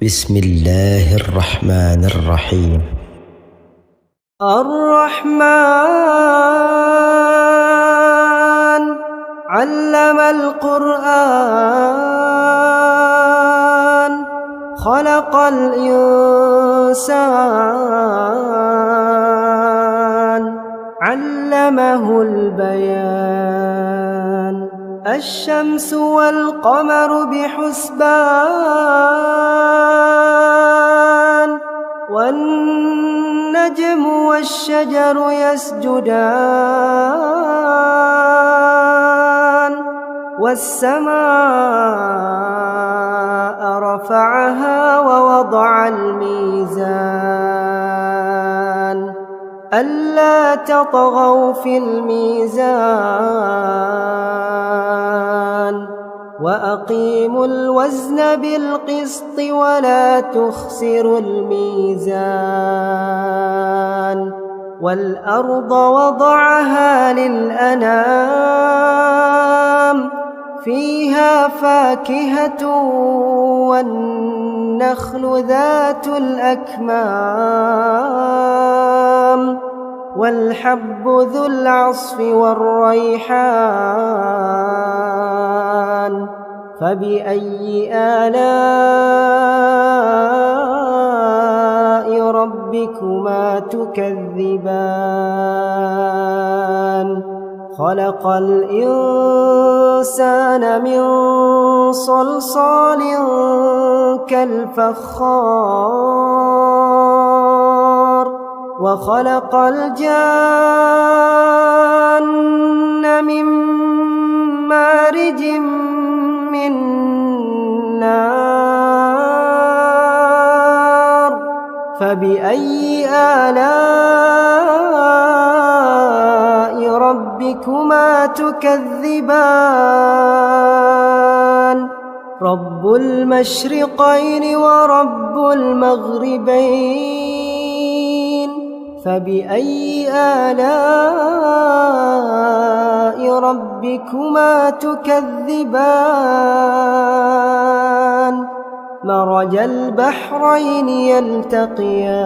بسم الله الرحمن الرحيم. الرحمن علم القرآن خلق الإنسان علمه البيان الشمس والقمر بحسبان والنجم والشجر يسجدان والسماء رفعها ووضع الميزان ألا تطغوا في الميزان وأقيموا الوزن بالقسط ولا تخسروا الميزان والأرض وضعها للأنام فيها فاكهة والنخل ذات الأكمام والحب ذو العصف والريحان فبأي آلاء ربكما تكذبان خلق الإنسان من صلصال كالفخار وخلق الجان من مارج من نار فبأي آلاء ربكما تكذبان رب المشرقين ورب المغربين فبأي آلاء ربكما تكذبان مرج البحرين يلتقيان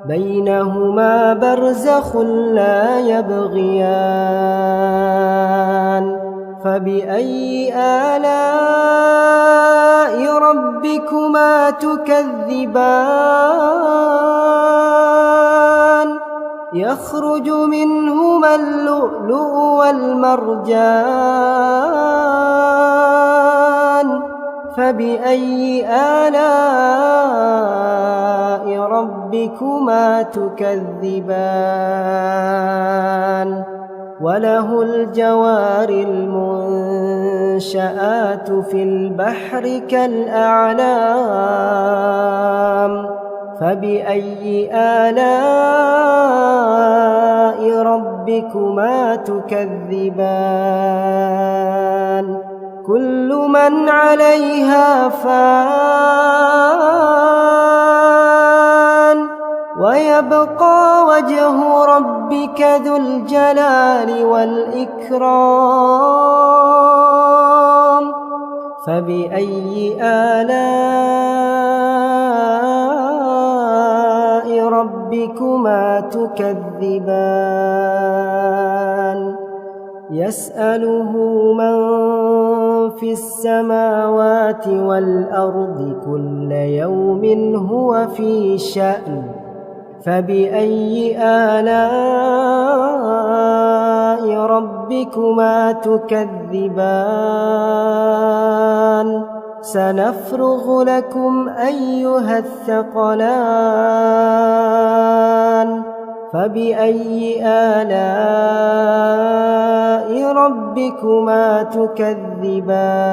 بينهما برزخ لا يبغيان فبأي آلاء ربكما تكذبان يخرج منهما اللؤلؤ والمرجان فبأي آلاء ربكما تكذبان وله الجوار المنشآت في البحر كالأعلام فبأي آلاء ربكما تكذبان كل من عليها فان ويبقى وجه ربك ذو الجلال والإكرام فبأي آلاء ربكما تكذبان يسأله من في السماوات والأرض كل يوم هو في شأن فبأي آلاء ربكما تكذبان سنفرغ لكم أيها الثقلان فبأي آلاء ربكما تكذبان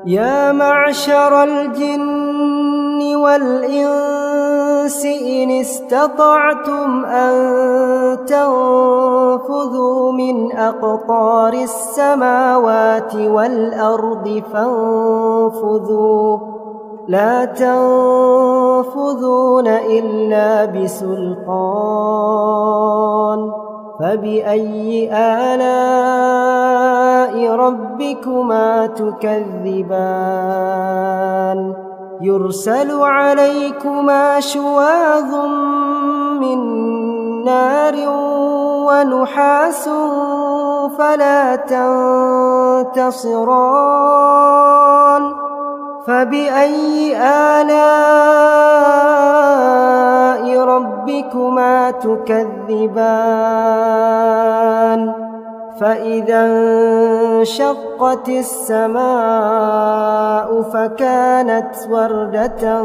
يا معشر الجن والإنس إن استطعتم أن تنفذوا من أقطار السماوات والأرض فانفذوا لا تنفذون إلا بسلطان فبأي آلاء ربكما تكذبان يرسل عليكما شواظ من نار ونحاس فلا تنتصران فبأي آلاء ربكما تكذبان فإذا انشقت السماء فكانت وردة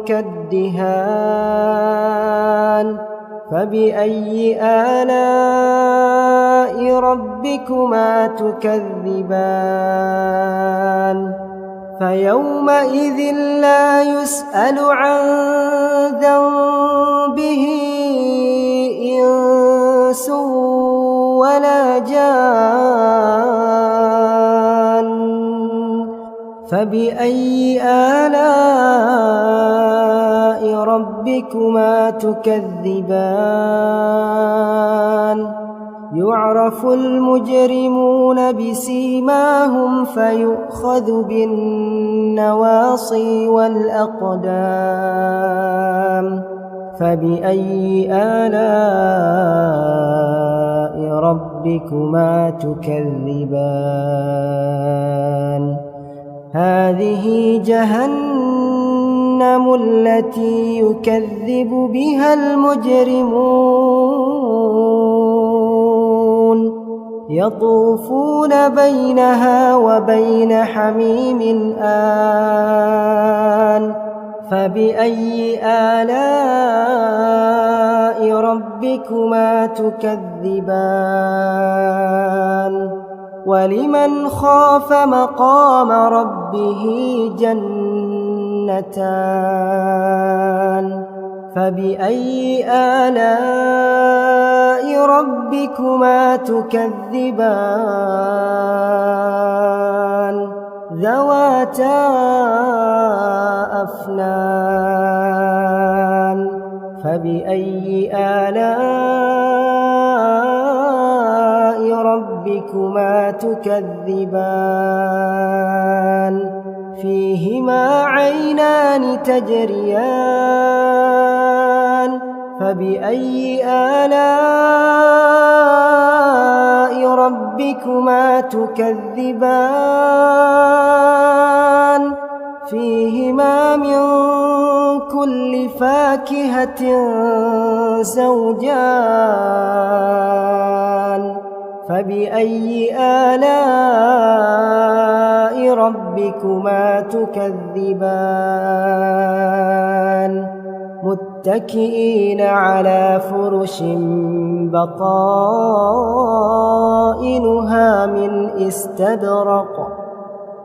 كالدهان فبأي آلاء ربكما تكذبان فيومئذ لا يسأل عن ذنبه إنس ولا جان فبأي آلاء ربكما تكذبان يعرف المجرمون بسيماهم فيؤخذ بالنواصي والأقدام فبأي آلاء ربكما تكذبان هذه جهنم التي يكذب بها المجرمون يطوفون بينها وبين حميم آن فبأي آلاء ربكما تكذبان ولمن خاف مقام ربه جنتان فبأي آلاء ربكما تكذبان ذواتا أفنان فبأي آلاء ربكما تكذبان فيهما عينان تجريان فبأي آلاء ربكما تكذبان فيهما من كل فاكهة زوجان فبأي آلاء ربكما تكذبان متكئين على فرش بطائنها من استبرق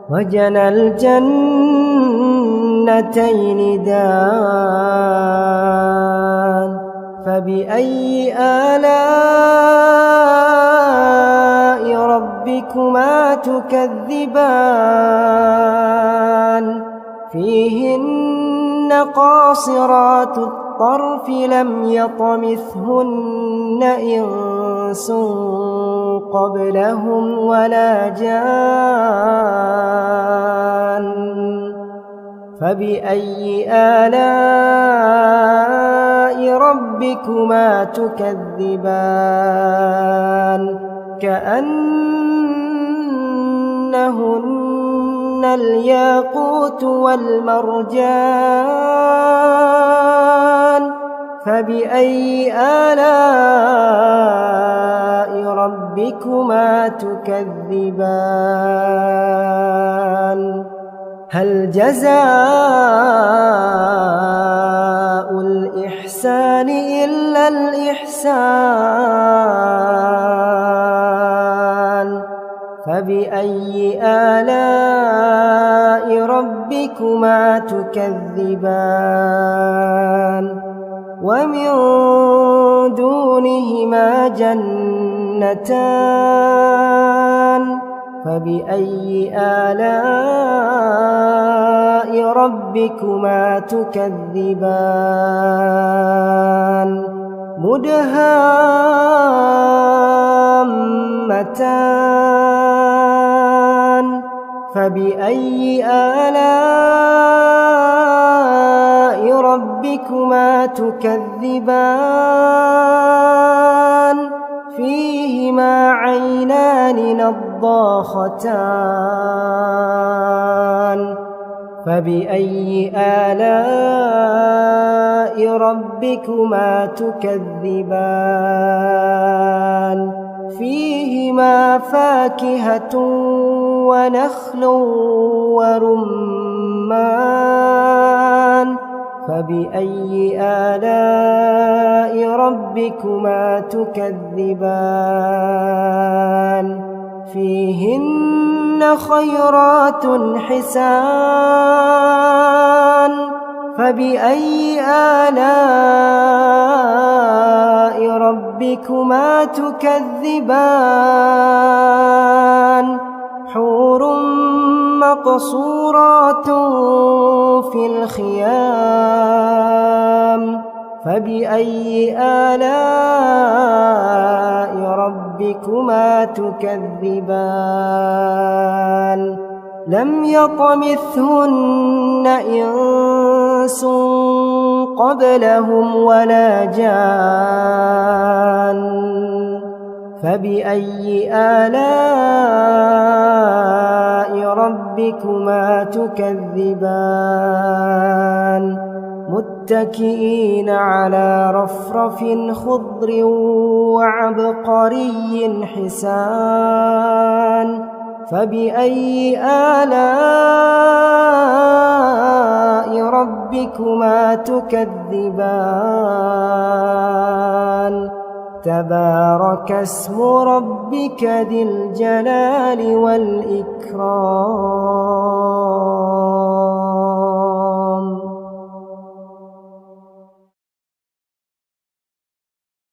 وجنى الجنتين دان فبأي آلاء ربكما تكذبان فيهن قاصرات الطرف لم يطمثهن إنس قبلهم ولا جان فبأي آلاء ربكما تكذبان كأنهن الياقوت والمرجان فبأي آلاء ربكما تكذبان هل جزاء الإحسان إلا الإحسان فبأي آلاء ربكما تكذبان ومن دونهما جنتان فبأي آلاء ربكما تكذبان مدهامتان فبأي آلاء ربكما تكذبان فيهما عينان نضاختان فبأي آلاء ربكما تكذبان فيهما فاكهة ونخل ورمان فبأي آلاء ربكما تكذبان فيهن خيرات حسان فبأي آلاء ربكما تكذبان حور مقصورات في الخيام فبأي آلاء ربكما تكذبان لم يطمثهن إنس قبلهم ولا جان فبأي آلاء ربكما تكذبان متكئين على رفرف خضر وعبقري حسان فبأي آلاء ربكما تكذبان تبارك اسم ربك ذي الجلال والإكرام